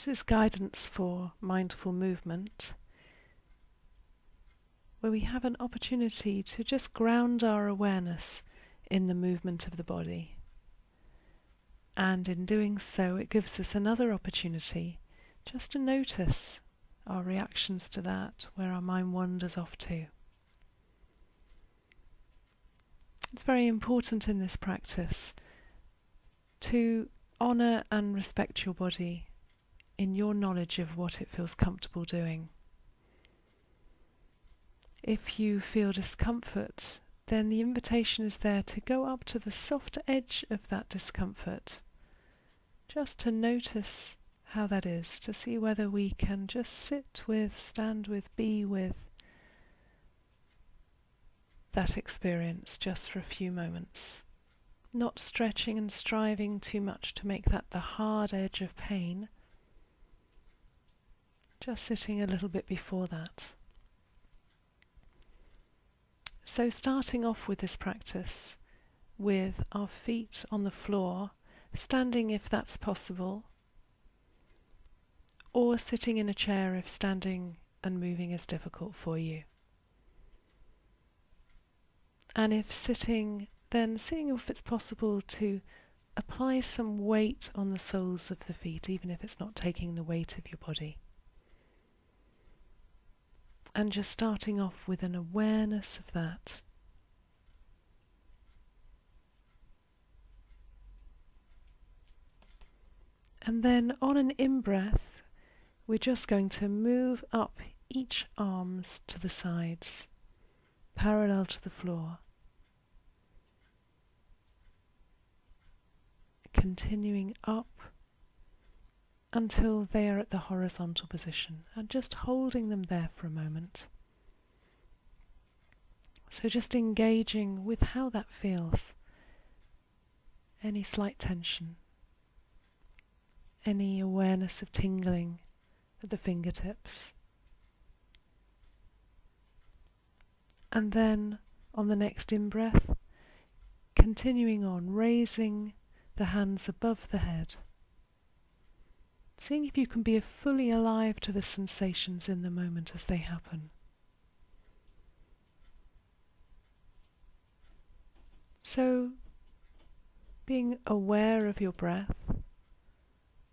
This is guidance for mindful movement, where we have an opportunity to just ground our awareness in the movement of the body. And in doing so, it gives us another opportunity just to notice our reactions to that, where our mind wanders off to. It's very important in this practice to honour and respect your body in your knowledge of what it feels comfortable doing. If you feel discomfort, then the invitation is there to go up to the soft edge of that discomfort, just to notice how that is, to see whether we can just sit with, stand with, be with that experience just for a few moments. Not stretching and striving too much to make that the hard edge of pain, just sitting a little bit before that. So starting off with this practice with our feet on the floor, standing if that's possible, or sitting in a chair if standing and moving is difficult for you. And if sitting, then seeing if it's possible to apply some weight on the soles of the feet, even if it's not taking the weight of your body. And just starting off with an awareness of that. And then on an in-breath, we're just going to move up each arms to the sides, parallel to the floor. Continuing up until they are at the horizontal position, and just holding them there for a moment. So just engaging with how that feels. Any slight tension, any awareness of tingling at the fingertips. And then on the next in-breath, continuing on, raising the hands above the head. Seeing if you can be fully alive to the sensations in the moment as they happen. So, being aware of your breath,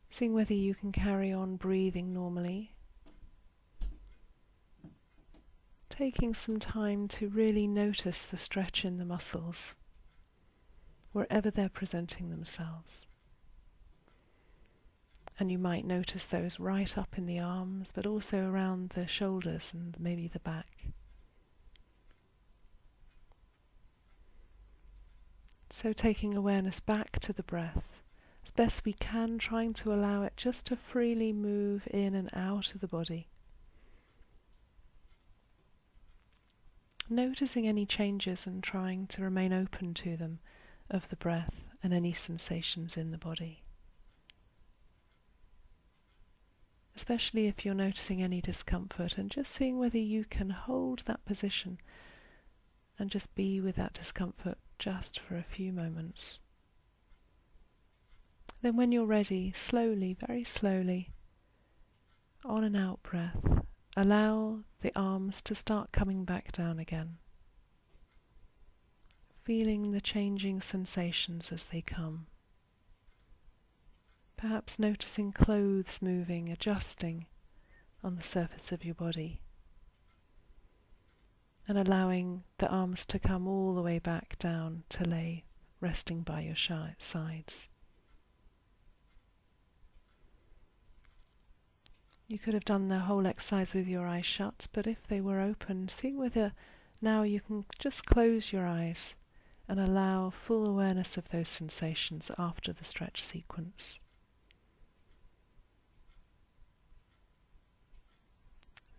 seeing whether you can carry on breathing normally, taking some time to really notice the stretch in the muscles, wherever they're presenting themselves. And you might notice those right up in the arms, but also around the shoulders and maybe the back. So taking awareness back to the breath, as best we can, trying to allow it just to freely move in and out of the body. Noticing any changes and trying to remain open to them of the breath and any sensations in the body. Especially if you're noticing any discomfort, and just seeing whether you can hold that position and just be with that discomfort just for a few moments. Then when you're ready, slowly, very slowly, on an out breath, allow the arms to start coming back down again. Feeling the changing sensations as they come. Perhaps noticing clothes moving, adjusting on the surface of your body. And allowing the arms to come all the way back down to lay resting by your sides. You could have done the whole exercise with your eyes shut, but if they were open, see whether now you can just close your eyes and allow full awareness of those sensations after the stretch sequence.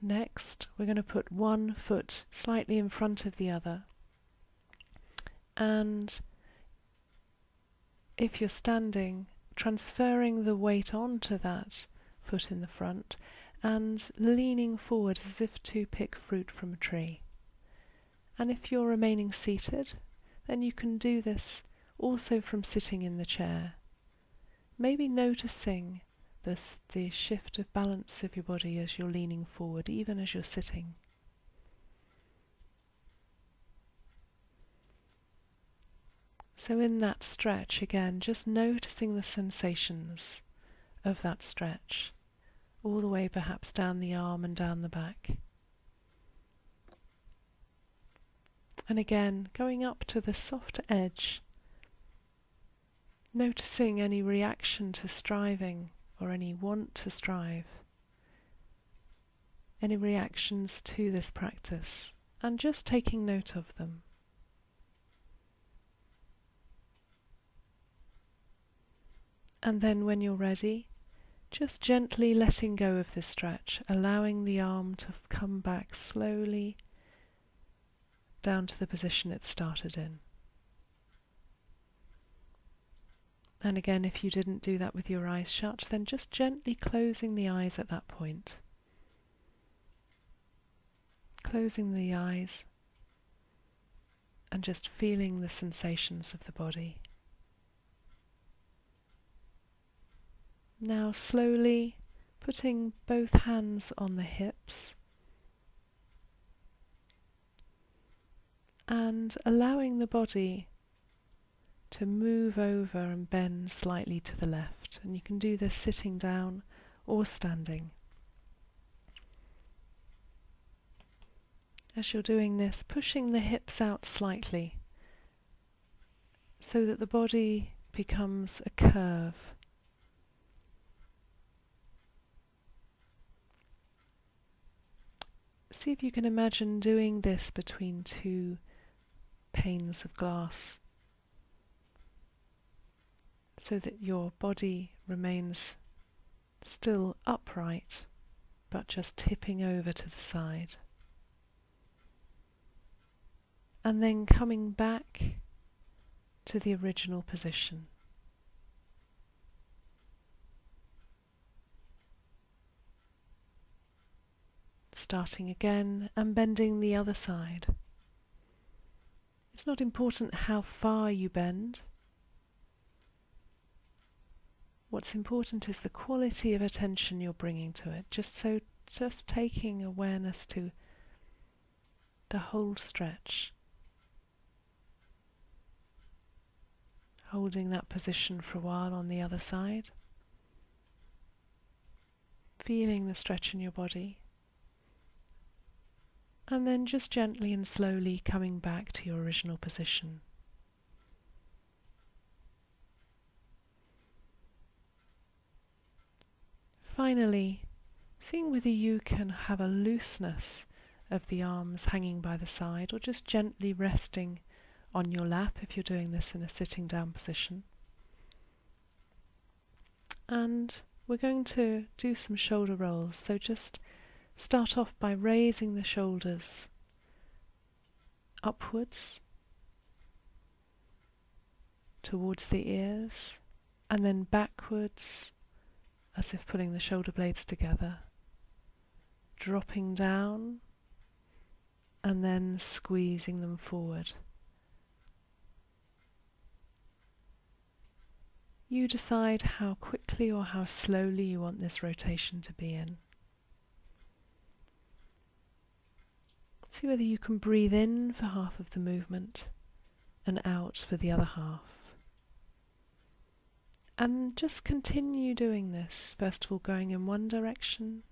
Next, we're going to put one foot slightly in front of the other. And if you're standing, transferring the weight onto that foot in the front and leaning forward as if to pick fruit from a tree. And if you're remaining seated, then you can do this also from sitting in the chair. Maybe noticing the shift of balance of your body as you're leaning forward, even as you're sitting. So in that stretch, again, just noticing the sensations of that stretch, all the way perhaps down the arm and down the back. And again, going up to the soft edge, noticing any reaction to striving or any want to strive, any reactions to this practice, and just taking note of them. And then when you're ready, just gently letting go of this stretch, allowing the arm to come back slowly down to the position it started in. And again, if you didn't do that with your eyes shut, then just gently closing the eyes at that point. Closing the eyes and just feeling the sensations of the body. Now slowly putting both hands on the hips and allowing the body to move over and bend slightly to the left. And you can do this sitting down or standing. As you're doing this, pushing the hips out slightly so that the body becomes a curve. See if you can imagine doing this between two panes of glass so that your body remains still upright but just tipping over to the side. And then coming back to the original position. Starting again and bending the other side. It's not important how far you bend. What's important is the quality of attention you're bringing to it. Just taking awareness to the whole stretch. Holding that position for a while on the other side. Feeling the stretch in your body. And then just gently and slowly coming back to your original position. Finally, seeing whether you can have a looseness of the arms hanging by the side or just gently resting on your lap if you're doing this in a sitting down position. And we're going to do some shoulder rolls, so just start off by raising the shoulders upwards towards the ears and then backwards as if pulling the shoulder blades together, dropping down and then squeezing them forward. You decide how quickly or how slowly you want this rotation to be in. See whether you can breathe in for half of the movement and out for the other half. And just continue doing this, first of all going in one direction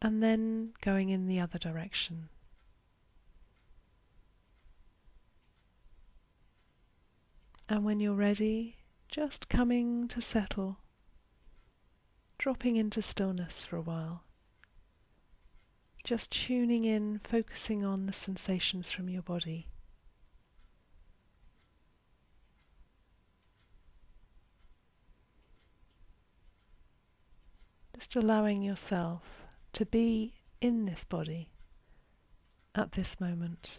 and then going in the other direction. And when you're ready, just coming to settle, dropping into stillness for a while. Just tuning in, focusing on the sensations from your body. Just allowing yourself to be in this body at this moment.